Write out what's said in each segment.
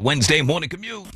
Wednesday morning commute.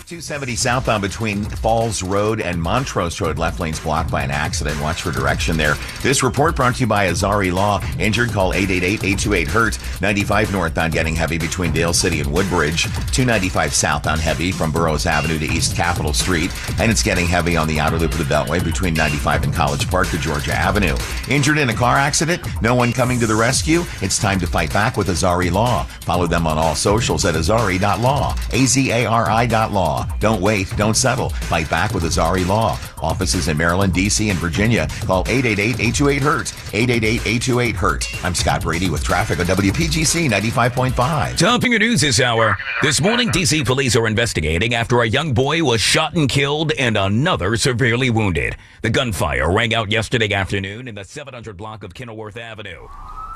270 southbound between Falls Road and Montrose Road. Left lane's blocked by an accident. Watch for direction there. This report brought to you by Azari Law. Injured, call 888-828-HURT. 95 northbound getting heavy between Dale City and Woodbridge. 295 southbound heavy from Burroughs Avenue to East Capitol Street. And it's getting heavy on the outer loop of the Beltway between 95 and College Park to Georgia Avenue. Injured in a car accident? No one coming to the rescue? It's time to fight back with Azari Law. Follow them on all socials at azari.law. azari.law. Don't wait. Don't settle. Fight back with Azari Law. Offices in Maryland, D.C., and Virginia. Call 888-828-HURT. 888-828-HURT. I'm Scott Brady with traffic on WPGC 95.5. Topping your news this hour. This morning, D.C. police are investigating after a young boy was shot and killed and another severely wounded. The gunfire rang out yesterday afternoon in the 700 block of Kenilworth Avenue.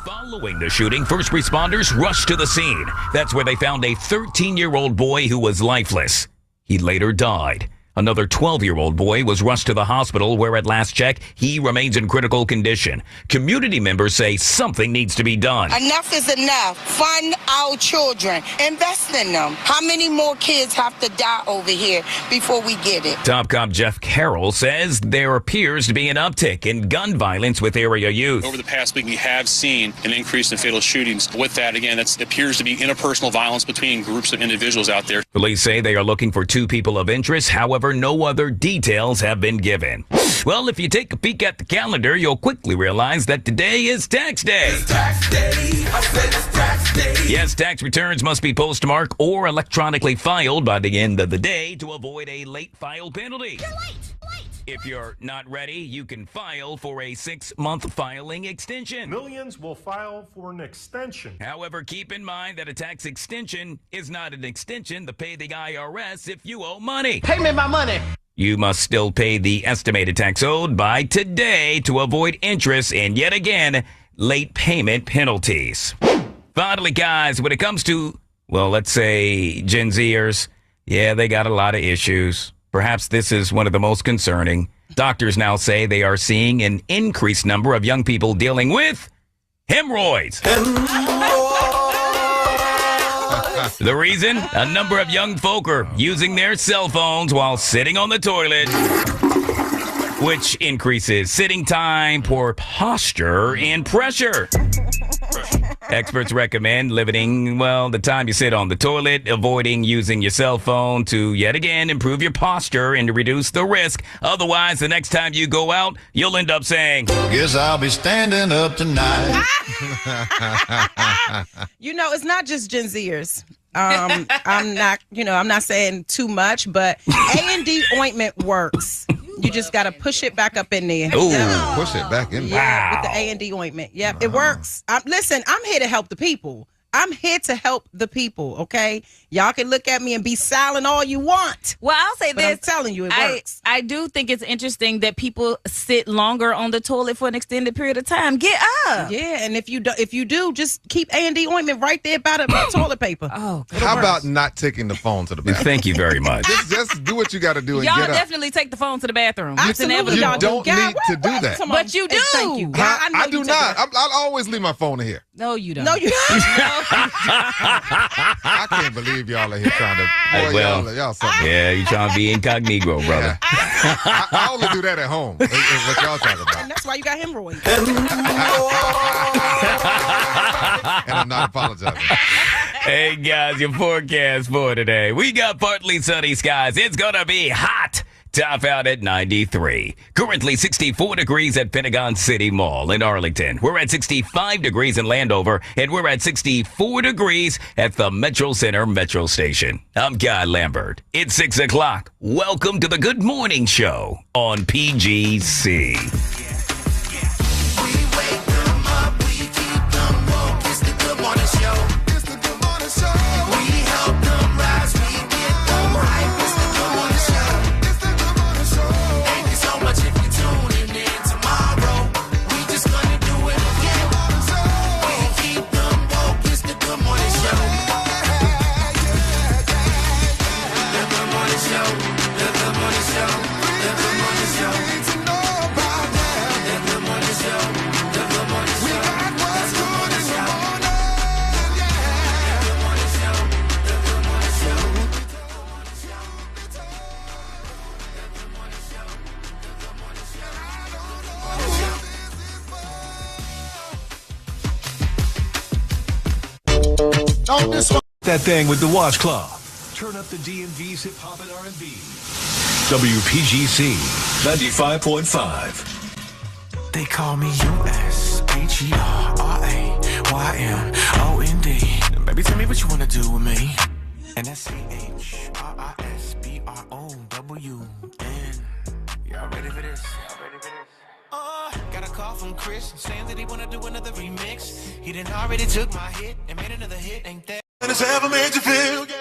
Following the shooting, first responders rushed to the scene. That's where they found a 13-year-old boy who was lifeless. He later died. Another 12-year-old boy was rushed to the hospital where at last check, he remains in critical condition. Community members say something needs to be done. Enough is enough. Fund our children. Invest in them. How many more kids have to die over here before we get it? Top cop Jeff Carroll says there appears to be an uptick in gun violence with area youth. Over the past week, we have seen an increase in fatal shootings. With that, again, that appears to be interpersonal violence between groups of individuals out there. Police say they are looking for 2 people of interest. However, no other details have been given. Well, if you take a peek at the calendar, you'll quickly realize that today is tax day. It's tax day. I said it's tax day. Yes, tax returns must be postmarked or electronically filed by the end of the day to avoid a late file penalty. You're late. If you're not ready, you can file for a 6-month filing extension. Millions will file for an extension. However, keep in mind that a tax extension is not an extension to pay the IRS if you owe money. Pay me my money. You must still pay the estimated tax owed by today to avoid interest and, yet again, late payment penalties. Finally, guys, when it comes to, well, let's say Gen Zers, yeah, they got a lot of issues. Perhaps this is one of the most concerning. Doctors now say they are seeing an increased number of young people dealing with hemorrhoids. The reason? A number of young folk are using their cell phones while sitting on the toilet, which increases sitting time, poor posture, and pressure. Experts recommend limiting, well, the time you sit on the toilet, avoiding using your cell phone to, yet again, improve your posture and to reduce the risk. Otherwise, the next time you go out, you'll end up saying, "Guess I'll be standing up tonight." It's not just Gen Zers. I'm not saying too much, but A&D ointment works. You just got to push it back up in there. Ooh. Push it back in. Yeah, Wow. with the A&D ointment. Yep, it works. Listen, I'm here to help the people. I'm here to help the people, okay? Y'all can look at me and be silent all you want. Well, I'll say But this. I'm telling you, it works. I do think it's interesting that people sit longer on the toilet for an extended period of time. Get up. Yeah, and if you do, just keep A&D ointment right there by the toilet paper. Oh, God. How about not taking the phone to the bathroom? Thank you very much. Just do what you got to do and Y'all get up. definitely take the phone to the bathroom. It's Absolutely, inevitable. y'all don't do. God, need to do that. But you do. Thank you. God, I know I you do take not. it. I'll always leave my phone in here. No, you don't. No, you I can't believe y'all are here trying to. Hey, Boy, well, y'all something. Yeah, you trying to be incognito, brother. I only do that at home. Is what y'all talking about. And that's why you got hemorrhoids. And I'm not apologizing. Hey, guys, your forecast for today. We got partly sunny skies. It's going to be hot. Top out at 93. Currently 64 degrees at Pentagon City Mall in Arlington. We're at 65 degrees in Landover, and we're at 64 degrees at the Metro Center Metro Station. I'm Guy Lambert. It's 6 o'clock. Welcome to the Good Morning Show on PGC. On this one. That thing with the wash cloth. Turn up the DMV's hip hop and R&B. WPGC 95.5. They call me USHERRAYYMOND. Baby, tell me what you wanna do with me. And that's CHRISPROWN. Y'all ready for this? Got a call from Chris saying that he wanna do another remix. He done already took my hit and made another hit, ain't that? And it's ever made you feel good.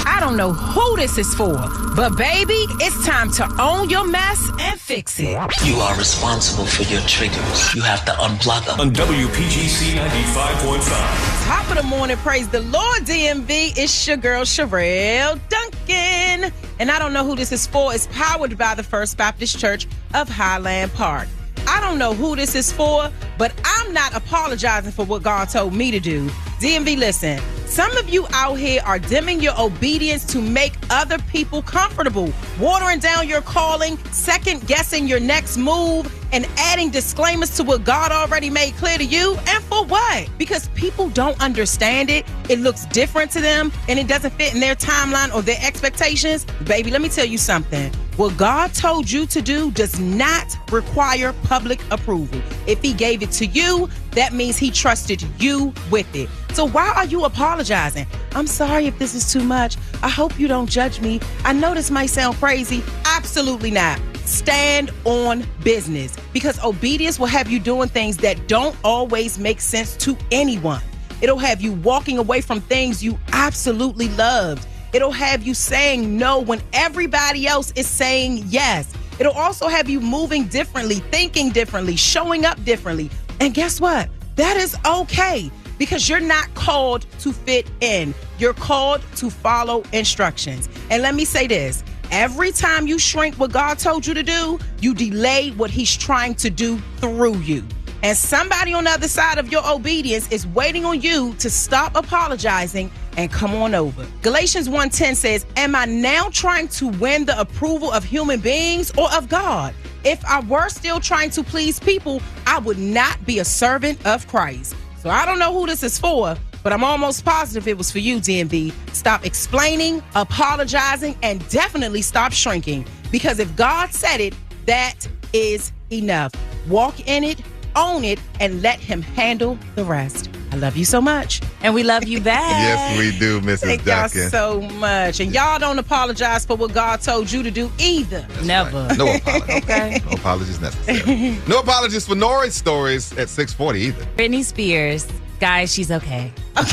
I don't know who this is for, but baby, it's time to own your mess and fix it. You are responsible for your triggers. You have to unplug them. On WPGC 95.5. Top of the morning, praise the Lord, DMV. It's your girl, Sherelle Duncan. And I don't know who this is for. It's powered by the First Baptist Church of Highland Park. I don't know who this is for, but I'm not apologizing for what God told me to do. DMV, listen. Some of you out here are dimming your obedience to make other people comfortable, watering down your calling, second-guessing your next move, and adding disclaimers to what God already made clear to you. And for what? Because people don't understand it. It looks different to them, and it doesn't fit in their timeline or their expectations. Baby, let me tell you something. What God told you to do does not require public approval. If he gave it to you, that means he trusted you with it. So why are you apologizing? I'm sorry if this is too much. I hope you don't judge me. I know this might sound crazy. Absolutely not. Stand on business, because obedience will have you doing things that don't always make sense to anyone. It'll have you walking away from things you absolutely loved. It'll have you saying no when everybody else is saying yes. It'll also have you moving differently, thinking differently, showing up differently. And guess what? That is okay, because you're not called to fit in. You're called to follow instructions. And let me say this. Every time you shrink what God told you to do, you delay what he's trying to do through you. And somebody on the other side of your obedience is waiting on you to stop apologizing and come on over. Galatians 1:10 says, am I now trying to win the approval of human beings or of God? If I were still trying to please people, I would not be a servant of Christ. So I don't know who this is for, but I'm almost positive it was for you, DMV. Stop explaining, apologizing, and definitely stop shrinking. Because if God said it, that is enough. Walk in it, own it, and let him handle the rest. I love you so much. And we love you back. Yes, we do, Mrs. Thank Duncan. y'all so much. And y'all don't apologize for what God told you to do either. Never. Right. No apologies. Okay. No apologies necessary. No apologies for Nori's stories at 6:40 either. Britney Spears. Guys, she's okay. I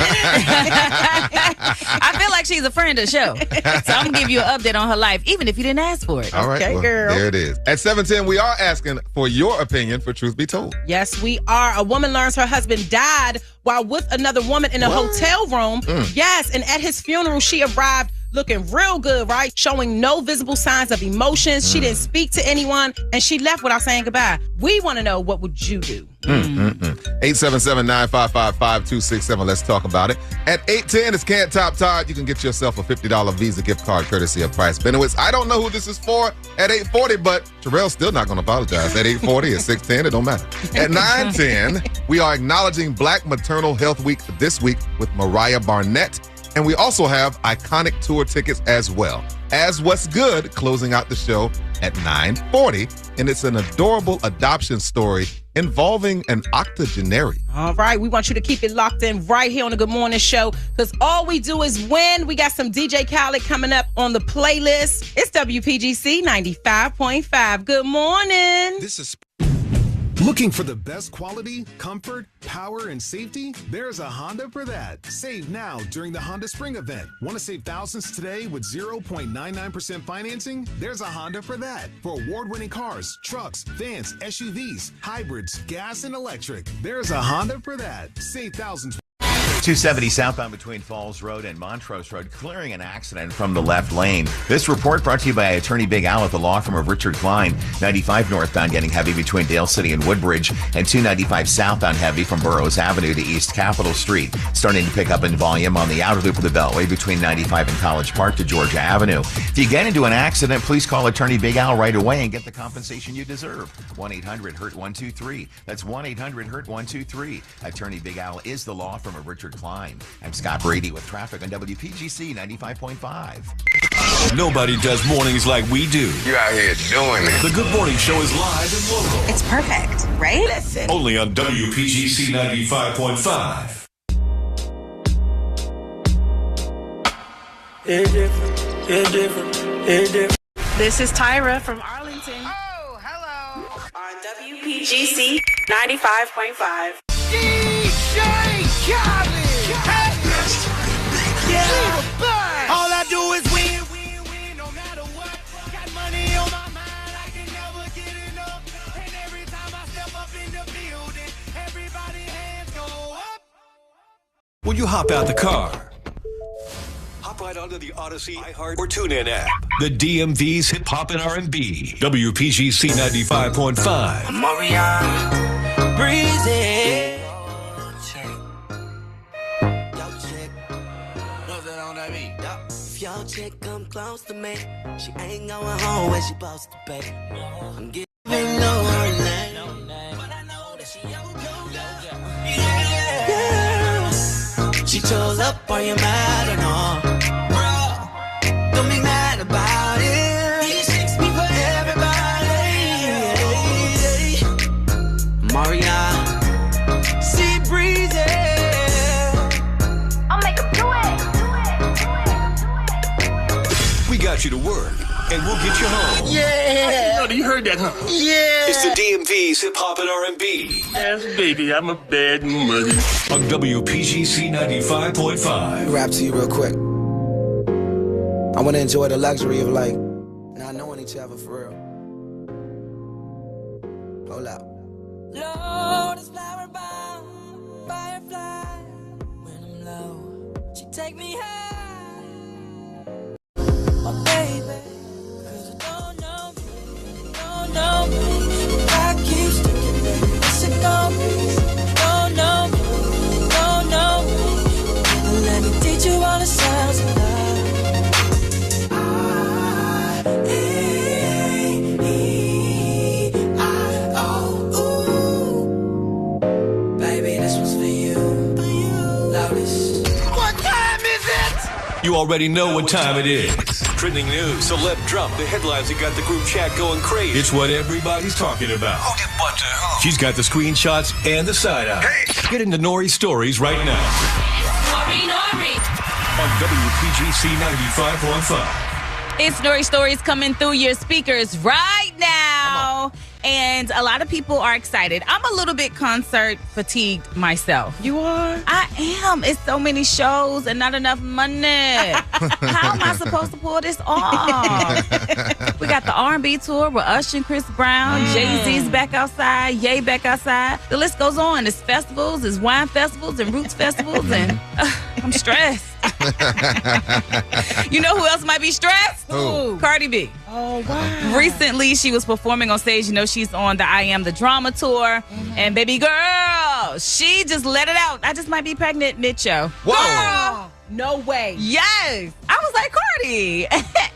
feel like she's a friend of the show. So I'm going to give you an update on her life, even if you didn't ask for it. All right, Okay, well, girl. there it is. At 7:10, we are asking for your opinion for Truth Be Told. Yes, we are. A woman learns her husband died while with another woman in a hotel room. Yes, and at his funeral, she arrived looking real good, right? Showing no visible signs of emotions. She didn't speak to anyone, and she left without saying goodbye. We want to know, what would you do? 877-955-5267. Let's talk about it. At 8:10, it's Can't Top Todd. You can get yourself a $50 Visa gift card courtesy of Price Benowitz. I don't know who this is for at 8:40, but Terrell's still not going to apologize. At 8:40, at 6:10, it don't matter. At 9:10, we are acknowledging Black Maternal Health Week this week with Mariah Barnett. And we also have iconic tour tickets as well. As What's Good, closing out the show at 9:40. And it's an adorable adoption story involving an octogenarian. All right, we want you to keep it locked in right here on the Good Morning Show, because all we do is win. We got some DJ Khaled coming up on the playlist. It's WPGC 95.5. Good morning. This is looking for the best quality, comfort, power, and safety? There's a Honda for that. Save now during the Honda Spring Event. Want to save thousands today with 0.99% financing? There's a Honda for that. For award-winning cars, trucks, vans, SUVs, hybrids, gas, and electric. There's a Honda for that. Save thousands. 270 southbound between Falls Road and Montrose Road, clearing an accident from the left lane. This report brought to you by attorney Big Al at the law firm of Richard Klein. 95 northbound getting heavy between Dale City and Woodbridge, and 295 southbound heavy from Burroughs Avenue to East Capitol Street. Starting to pick up in volume on the outer loop of the Beltway between 95 and College Park to Georgia Avenue. If you get into an accident, please call attorney Big Al right away and get the compensation you deserve. 1-800-HURT-123. That's 1-800-HURT-123. Attorney Big Al is the law firm of Richard Klein. I'm Scott Brady with traffic on WPGC 95.5. Nobody does mornings like we do. You out here doing it. The Good Morning Show is live and local. It's perfect, right? Listen. Only on WPGC 95.5. It's different, it's different, it's different. This is Tyra from Arlington. Oh, hello. On WPGC 95.5. DJ Khaled. Yeah. All I do is win, no matter what. Got money on my mind, I can never get enough. And every time I step up in the building, everybody hands go up. When you hop out the car, hop right onto the Odyssey, iHeart, or TuneIn app. The DMV's Hip Hop and R&B. WPGC 95.5. Mariana, breezy. If your chick come close to me, she ain't going home where she supposed to be. I'm giving no her name, but I know that she your go-go. Yeah. She chose up, are you mad or no? Bro, don't be mad about it. He shakes me for everybody. Mariana, see breezy. I'll make him do it. We got you to work, and we'll get you home. Yeah. You heard that, huh? Yeah. It's the DMV's Hip Hop and R&B. Yes, baby, I'm a bad mother. On WPGC 95.5. Rap to you real quick. I want to enjoy the luxury of like not knowing each other for real. Hold up. Lord is flower bound, firefly. When I'm low, she take me high. My baby, 'cause you don't know me, don't know me. I keep sticking with you, what's it gonna be? Don't know me, don't know me. Let me teach you all the sounds of love. You already know what time it is. Trending news, celeb drop, the headlines that got the group chat going crazy. It's what everybody's talking about. Who did what to who? She's got the screenshots and the side eye. Hey. Get into Nori's stories right now. Nori. On WPGC 95.5. It's Nori Stories coming through your speakers right now. And a lot of people are excited. I'm a little bit concert fatigued myself. You are? I am. It's so many shows and not enough money. How am I supposed to pull this off? We got the R&B tour with Usher and Chris Brown. Jay-Z's back outside. Ye back outside. The list goes on. There's festivals. There's wine festivals and roots festivals. And I'm stressed. You know who else might be stressed? Who? Cardi B. Oh, wow. Recently, she was performing on stage. You know, she's on the I Am the Drama tour. And baby girl, she just let it out. I just might be pregnant mid-show. Whoa. Girl. No way. Yes. I was like, Cardi,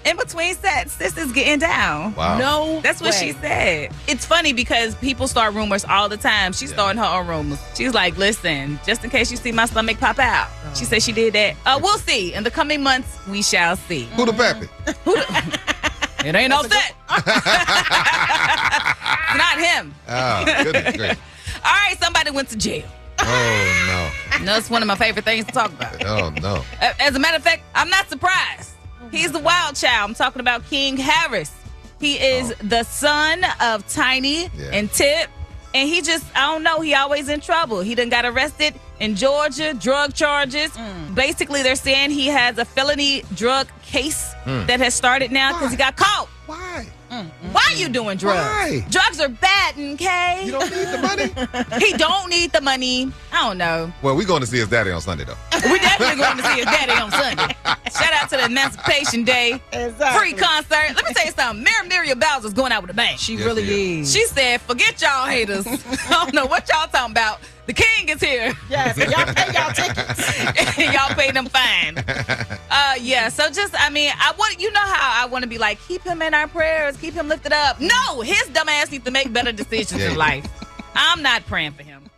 in between sets, this is getting down. Wow. No That's what she said. It's funny because people start rumors all the time. She's starting her own rumors. She's like, listen, just in case you see my stomach pop out. She said she did that. We'll see. In the coming months, we shall see. Who the pappy? It ain't all set. Not him. Oh, goodness gracious. All right, somebody went to jail. Oh, No, it's one of my favorite things to talk about. no. Oh, no. As a matter of fact, I'm not surprised. He's the wild child. I'm talking about King Harris. He is the son of Tiny and Tip. And he just, I don't know, he always in trouble. He done got arrested in Georgia, drug charges. Basically, they're saying he has a felony drug case that has started now because he got caught. Why? Why you doing drugs? Why? Drugs are bad, okay? You don't need the money? He don't need the money. I don't know. Well, we're going to see his daddy on Sunday, though. We definitely going to see his daddy on Sunday. Shout out to the Emancipation Day free concert. Let me tell you something. Miriam Bowser's going out with a bang. She really is. She said, forget y'all haters. I don't know what y'all talking about. The king is here. Yes, y'all pay y'all tickets. Y'all pay them fine. Yeah, so just, I want, you know how I want to be like, keep him in our prayers, keep him lifted up. No, his dumb ass needs to make better decisions in life. I'm not praying for him.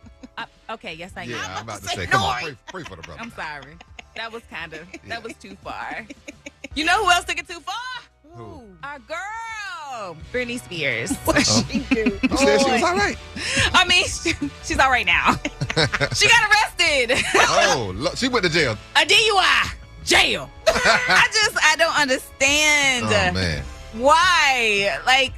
Okay, yes, I am. Yeah, I'm about to say, come on, pray for the brother. I'm sorry. That was that was too far. You know who else took it too far? Who? Our girl, Britney Spears. What she do? You said she was all right. She's all right now. She got arrested. Oh, she went to jail. A DUI. Jail. I don't understand. Oh, man. Why? Like,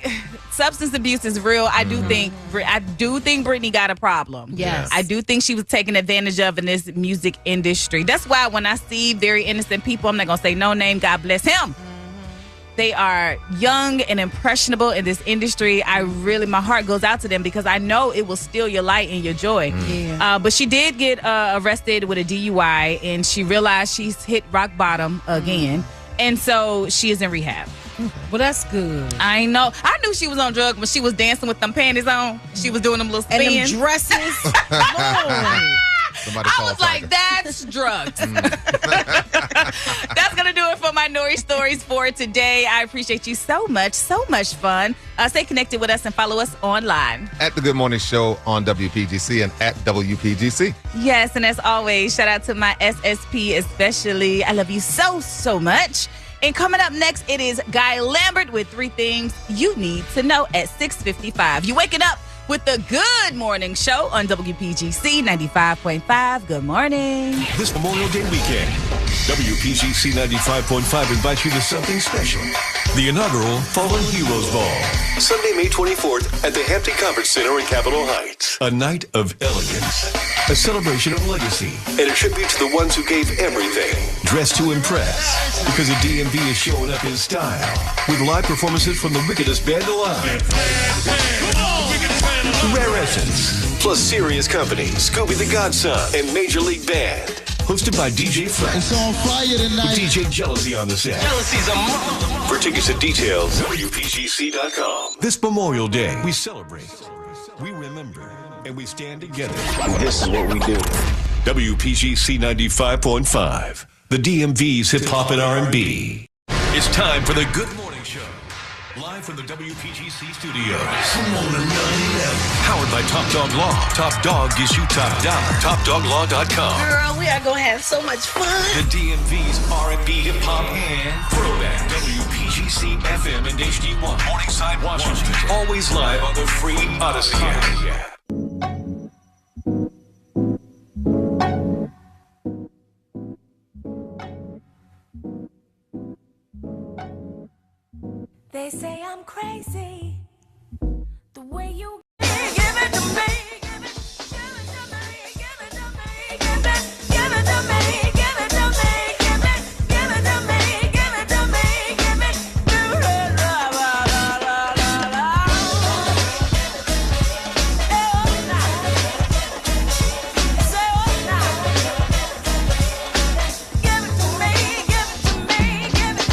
substance abuse is real. I do think Britney got a problem. Yes. I do think she was taken advantage of in this music industry. That's why when I see very innocent people, I'm not going to say no name, God bless him. They are young and impressionable in this industry. My heart goes out to them because I know it will steal your light and your joy. Yeah. But she did get arrested with a DUI, and she realized she's hit rock bottom again. And so she is in rehab. Well, that's good. I know. I knew she was on drugs when she was dancing with them panties on. She was doing them little spins. And them dresses. Lord. I was like, that's drugs. That's going to do it for my Nori Stories for today. I appreciate you so much. So much fun. Stay connected with us and follow us online. At the Good Morning Show on WPGC and at WPGC. Yes, and as always, shout out to my SSP especially. I love you so, so much. And coming up next, it is Guy Lambert with 3 things you need to know at 6:55. You waking up with the Good Morning Show on WPGC 95.5. Good morning. This Memorial Day weekend, WPGC 95.5 invites you to something special. The inaugural Fallen Heroes Ball. Sunday, May 24th at the Hampton Conference Center in Capitol Heights. A night of elegance. A celebration of legacy. And a tribute to the ones who gave everything. Dressed to impress. Because the DMV is showing up in style. With live performances from the wickedest band alive. Rare Essence, plus Serious Company, Scooby the Godson, and Major League Band. Hosted by DJ Fresh. It's on fire tonight. With DJ Jealousy on the set. Jealousy's a mother. For tickets and details, WPGC.com. This Memorial Day, we celebrate, we remember, and we stand together. And this is what we do. WPGC 95.5, the DMV's Hip Hop and R&B. It's time for the Good Morning Show. Live from the WPGC studios. Powered by Top Dog Law. Top Dog gives you top dollar. TopDogLaw.com. Girl, we are going to have so much fun. The DMV's R&B, hip hop, and throwback. WPGC FM and HD1. Morningside, Washington. Always live on the free Odyssey app. They say I'm crazy. The way you give it to me, give it to me, give it to me, give it to me, give it to me, give it to me, give it to me, give it to me, la la la la la la. Say what now? Give it to me, give it to me, give it.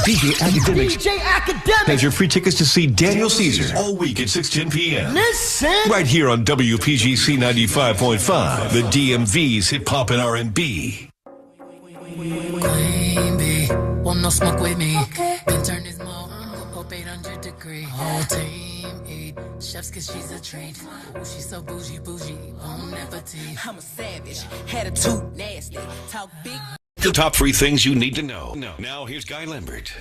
DJ Academics DJ Academics has your free tickets to see Daniel Caesar all week at 6:10 p.m. Listen. Right here on WPGC 95.5, the DMV's Hip Hop and R&B. Queen bee, want no smoke with me. Then turn this mo up 800 degree. Whole team eat chefs cause she's a treat. Ooh, she's so bougie, on nepoty. I'm a savage, had a tooth nasty, talk big. The top 3 things you need to know. Now here's Guy Lambert.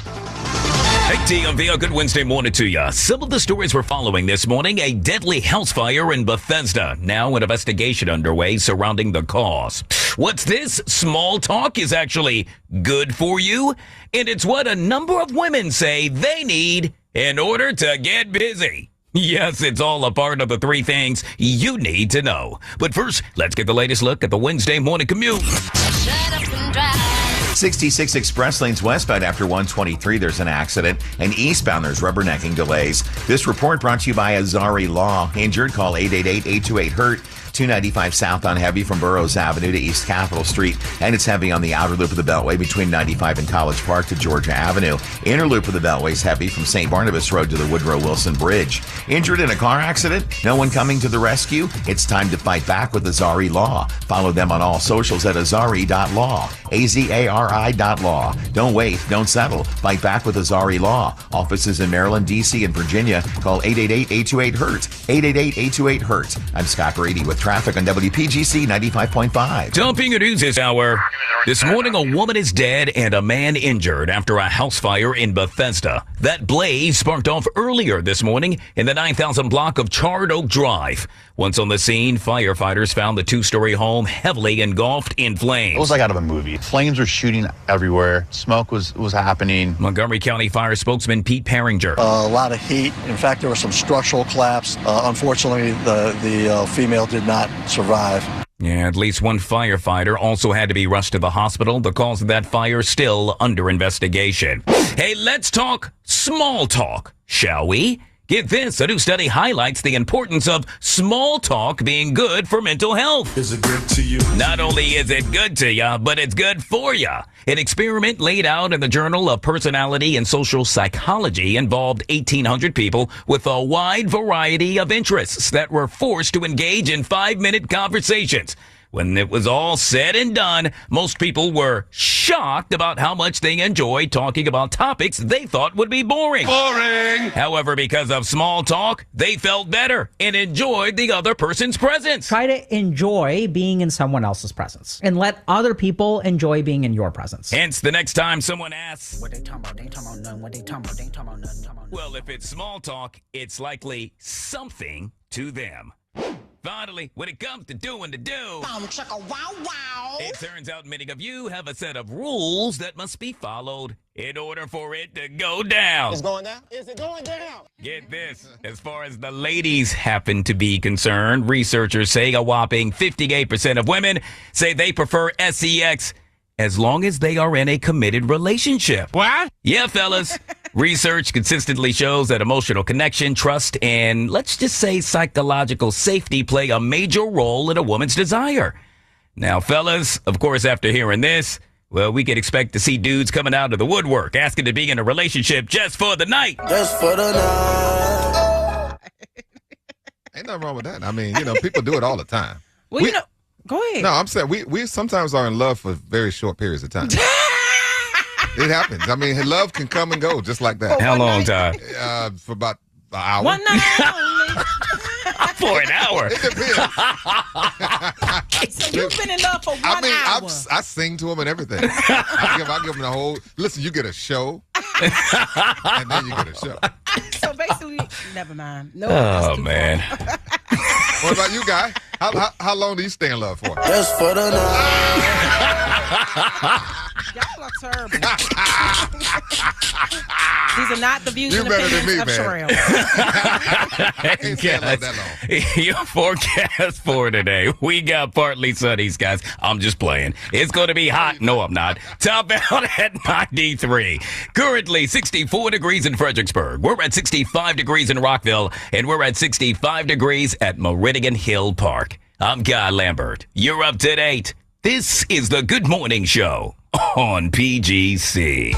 Hey, DMV, a good Wednesday morning to you. Some of the stories we're following this morning: a deadly house fire in Bethesda. Now an investigation underway surrounding the cause. What's this? Small talk is actually good for you. And it's what a number of women say they need in order to get busy. Yes, it's all a part of the 3 things you need to know. But first, let's get the latest look at the Wednesday morning commute. Shut up and drive. 66 express lanes westbound after 123. There's an accident. And eastbound, there's rubbernecking delays. This report brought to you by Azari Law. Injured, call 888-828-HURT. 295 southbound heavy from Burroughs Avenue to East Capitol Street, and it's heavy on the outer loop of the Beltway between 95 and College Park to Georgia Avenue. Inner loop of the Beltway is heavy from St. Barnabas Road to the Woodrow Wilson Bridge. Injured in a car accident? No one coming to the rescue? It's time to fight back with Azari Law. Follow them on all socials at azari.law, azari.law. Don't wait, don't settle. Fight back with Azari Law. Offices in Maryland, D.C., and Virginia. Call 888-828-HURT, 888-828-HURT. I'm Scott Brady with traffic on WPGC 95.5. Topping your news this hour. This morning, a woman is dead and a man injured after a house fire in Bethesda. That blaze sparked off earlier this morning in the 9,000 block of Charred Oak Drive. Once on the scene, firefighters found the two-story home heavily engulfed in flames. It was like out of a movie. Flames were shooting everywhere. Smoke was happening. Montgomery County Fire spokesman Pete Paringer. A lot of heat. In fact, there was some structural collapse. Unfortunately, the female did not survive. Yeah, at least one firefighter also had to be rushed to the hospital. The cause of that fire still under investigation. Hey, let's talk small talk, shall we? Get this, a new study highlights the importance of small talk being good for mental health. Is it good to you? Not only is it good to you, but it's good for you. An experiment laid out in the Journal of Personality and Social Psychology involved 1,800 people with a wide variety of interests that were forced to engage in 5-minute conversations. When it was all said and done, most people were shocked about how much they enjoyed talking about topics they thought would be boring. Boring! However, because of small talk, they felt better and enjoyed the other person's presence. Try to enjoy being in someone else's presence and let other people enjoy being in your presence. Hence, the next time someone asks, what they talking about? They ain't talking about nothing. What they talking about? They ain't talking about nothing. Well, if it's small talk, it's likely something to them. Finally, when it comes to doing the do, it turns out many of you have a set of rules that must be followed in order for it to go down. It's going down? Is it going down? Get this. As far as the ladies happen to be concerned, researchers say a whopping 58% of women say they prefer sex as long as they are in a committed relationship. What? Yeah, fellas. Research consistently shows that emotional connection, trust, and let's just say psychological safety play a major role in a woman's desire. Now, fellas, of course, after hearing this, well, we could expect to see dudes coming out of the woodwork asking to be in a relationship just for the night. Just for the night. Ain't nothing wrong with that. I mean, people do it all the time. Well, go ahead. No, I'm saying we sometimes are in love for very short periods of time. It happens. I mean, love can come and go just like that. How long time? For about an hour. 1 night only. For an hour. It depends. So you've been in love for 1 hour. I sing to him and everything. I give him the whole, listen, you get a show, and then you get a show. So basically, never mind. No. Oh, man. What about you, Guy? How long do you stay in love for? Just for the night. Y'all are terrible. These are not the views You're and better than opinions me, of man. Sherelle. Your forecast for today. We got partly sunny skies. I'm just playing. It's going to be hot. No, I'm not. Top out at 93. Currently 64 degrees in Fredericksburg. We're at 65 degrees in Rockville, and we're at 65 degrees at Meridian Hill Park. I'm Guy Lambert. You're up to date. This is the Good Morning Show on PGC.